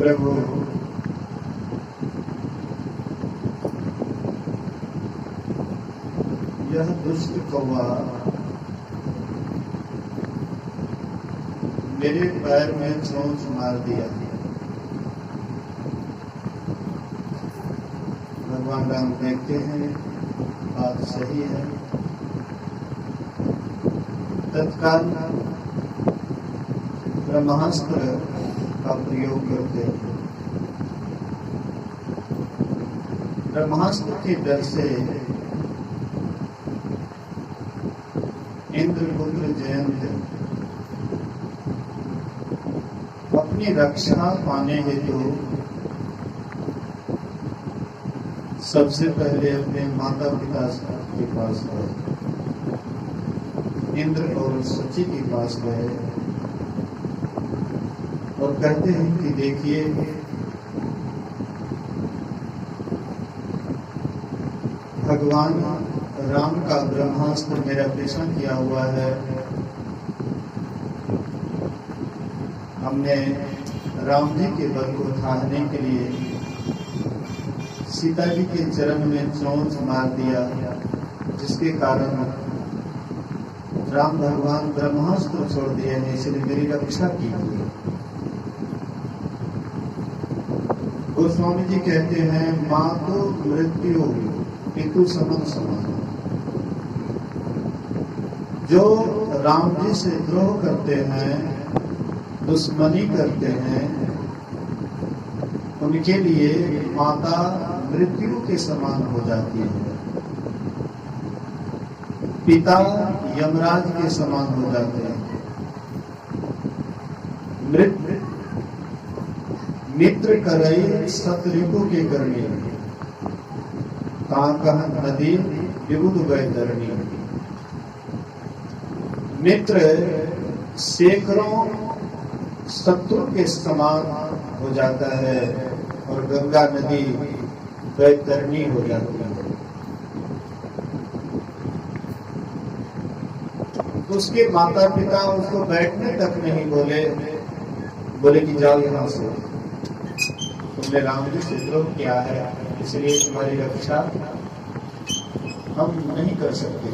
प्रभु यह दुष्ट कौवा मेरे पैर में चोंच मार दिया। भगवान राम देखते हैं बात सही है। तत्काल ब्रह्मास्त्र का प्रयोग करते हैं। ब्रह्मास्त्र के डर से इंद्रपुत्र जयंत अपनी रक्षा पाने हेतु सबसे पहले अपने माता पिता के पास गए। इंद्र और सची के पास गए और कहते हैं कि देखिए भगवान राम का ब्रह्मास्त्र मेरा पीछा किया हुआ है। हमने राम जी के बल को थामने के लिए सीता जी के चरण में चोंच मार दिया, जिसके कारण राम भगवान ब्रह्मास्त्र छोड़ दिए हैं, इसलिए मेरी रक्षा कीजिए। गोस्वामी जी कहते हैं माँ तो मृत्यु पितु समान समान। जो राम जी से द्रोह करते हैं, दुश्मनी करते हैं, उनके लिए माता मृत्यु के समान हो जाती है, पिता यमराज के समान हो जाते हैं। मित्र करई सतरिपु के करनी, कह नदी विबुध वैतरणी। मित्र सैकड़ों शत्रु के समान हो जाता है और गंगा नदी वैतरणी हो जाती है। उसके माता पिता उसको बैठने तक नहीं बोले कि जाओ यहाँ से, तुमने राम जी से द्रोह किया है, इसलिए तुम्हारी रक्षा हम नहीं कर सकते।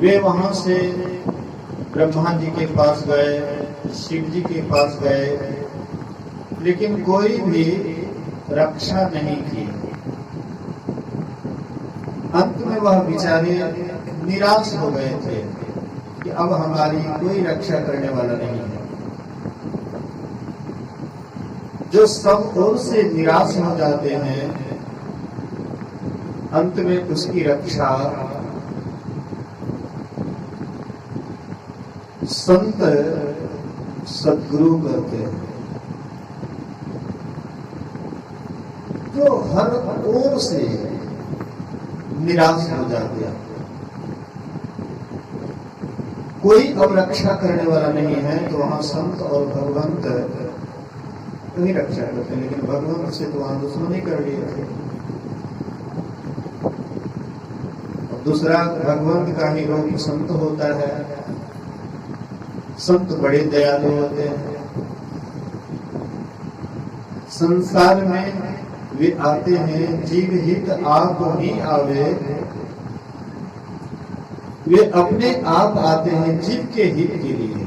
वे वहां से ब्रह्मा जी के पास गए, शिव जी के पास गए, लेकिन कोई भी रक्षा नहीं की। अंत में वह बेचारे निराश हो गए थे कि अब हमारी कोई रक्षा करने वाला नहीं है। जो सब ओर से निराश हो जाते हैं, अंत में उसकी रक्षा संत सद्गुरु करते हैं, जो हर ओर से निराश हो जाते हैं। कोई अब रक्षा करने वाला नहीं है, तो वहां संत और भगवंत नहीं रक्षा करते, लेकिन भगवंत से तो वहां दुश्मनी कर लिए थे। और दूसरा भगवंत का ही रूप संत होता है। संत बड़े दयालु होते हैं। संसार में वे आते हैं जीव हित आप ही आवे, वे अपने आप आते हैं जीव के हित के लिए,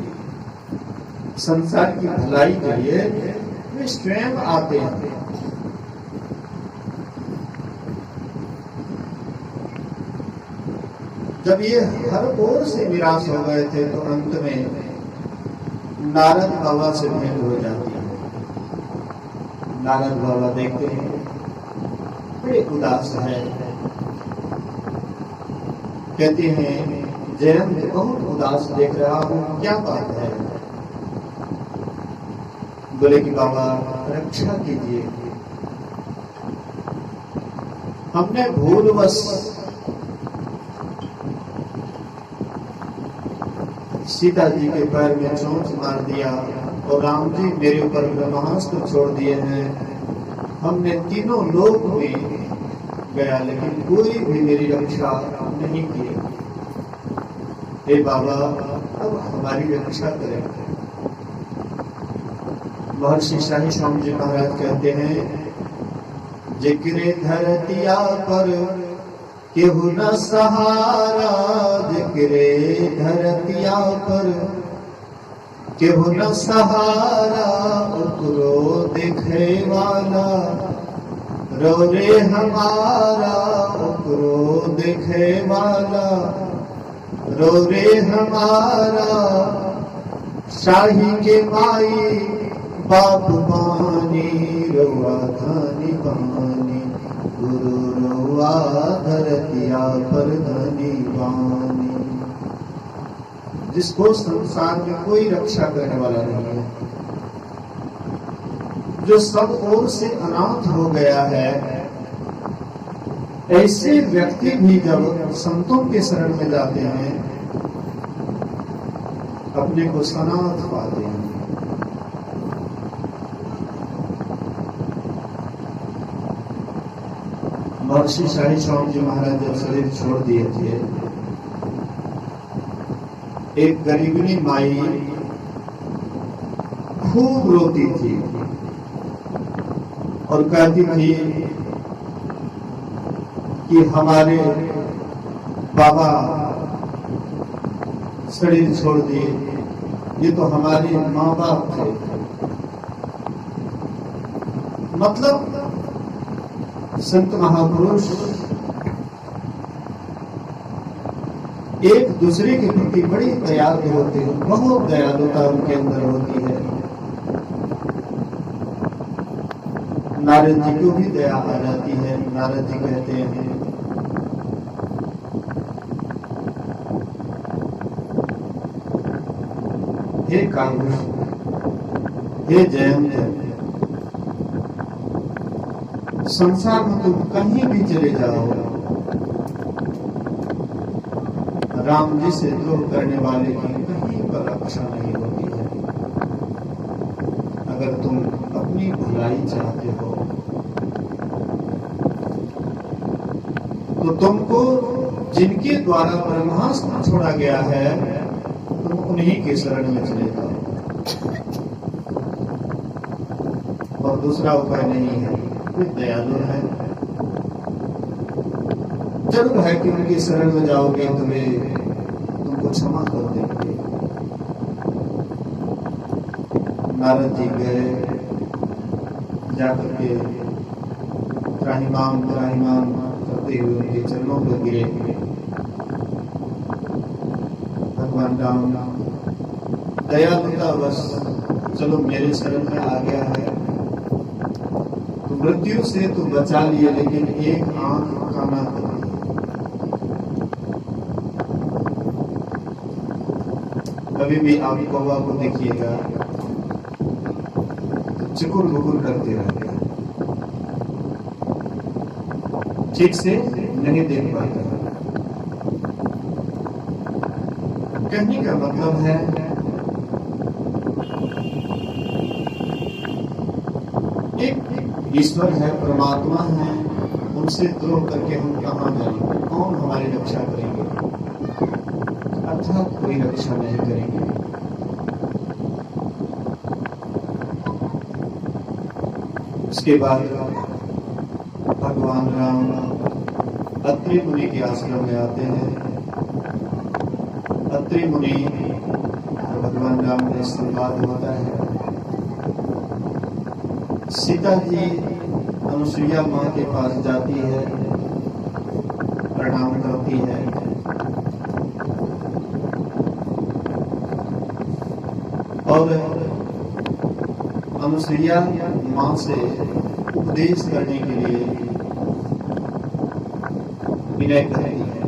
संसार की भलाई के लिए वे स्वयं आते हैं। जब ये हर ओर से निराश हो गए थे, तो अंत में नारद बाबा से भेंट हो जाती है। नारद बाबा देखते हैं बड़े उदास है, कहते हैं जयंत बहुत उदास देख रहा हूं, क्या बात है? बोले कि बाबा रक्षा कीजिए, हमने भूलवश सीता जी के पैर में चोंच मार दिया और राम जी मेरे ऊपर ब्रह्मास्त्र छोड़ दिए हैं। हमने तीनों लोक में गया, लेकिन कोई भी मेरी रक्षा नहीं की। हे बाबा, अब हमारी रक्षा करें। महर्षि शाही स्वामी जी महाराज कहते हैं, जिक्रे धरतिया पर केहू न सहारा, जिक्रे धरतिया पर केहू न सहारा, ओकरो देखे वाला रो रे हमारा, ओकरो देखे वाला रो रे हमारा। शाही के माई बाप बानी, रउआ धनी बानी, गुरु रउआ धरतिया पर धनी बानी। जिसको संसार में कोई रक्षा करने वाला नहीं है, जो सब ओर से अनाथ हो गया है, ऐसे व्यक्ति भी जब संतों के शरण में जाते हैं, अपने को सनाथ पाते हैं। महर्षि शाही स्वामी जी महाराज जब शरीर छोड़ दिए थे, एक गरीबनी माई खूब रोती थी और कहती थी कि हमारे बाबा शरीर छोड़ दिए, ये तो हमारे माँ बाप थे। मतलब संत महापुरुष एक दूसरे के प्रति बड़ी दयालु होते हैं, बहुत दयालुता उनके अंदर होती है। नारद जी को भी दया आ जाती है। नारद जी कहते हैं, हे कांग्रेस, हे जयंत, संसार में तुम कहीं भी चले जाओ, राम जी से द्रोह करने वाले की कहीं पर रक्षा नहीं होती है। अगर तुम अपनी भलाई चाहते हो तो तुमको जिनके द्वारा ब्रह्मास्त्र छोड़ा गया है, तुम उन्हीं के शरण में चले जाओ, और दूसरा उपाय नहीं है। वे दयालु है, जरूर है कि उनकी शरण में जाओगे तो वे तुमको क्षमा कर देंगे। नारद जी गए, जाकर के त्राहिमाम त्राहिमाम करते हुए उनके चरणों पर गिरे। भगवान राम दयालुता बस, चलो मेरे शरण में आ गया है, तो मृत्यु से तो बचा लिए, लेकिन एक आंख काना कर। कभी भी आप कौवा को देखिएगा तो चिकुर बुकुर करते रहते हैं, ठीक से नहीं देख पाता। कहने का मतलब है एक ईश्वर है, परमात्मा है, उनसे द्रोह करके हम कहाँ जाएंगे? कौन हमारी रक्षा करेंगे? अर्थात कोई रक्षा नहीं करेंगे। उसके बाद भगवान राम अत्रि मुनि के आश्रम में आते हैं। अत्रि मुनि और भगवान राम में संवाद होता है। सीता जी अनुसुईया माँ के पास जाती है, प्रणाम करती है। और अनुसुईया माँ से उपदेश करने के लिए विनय करती है।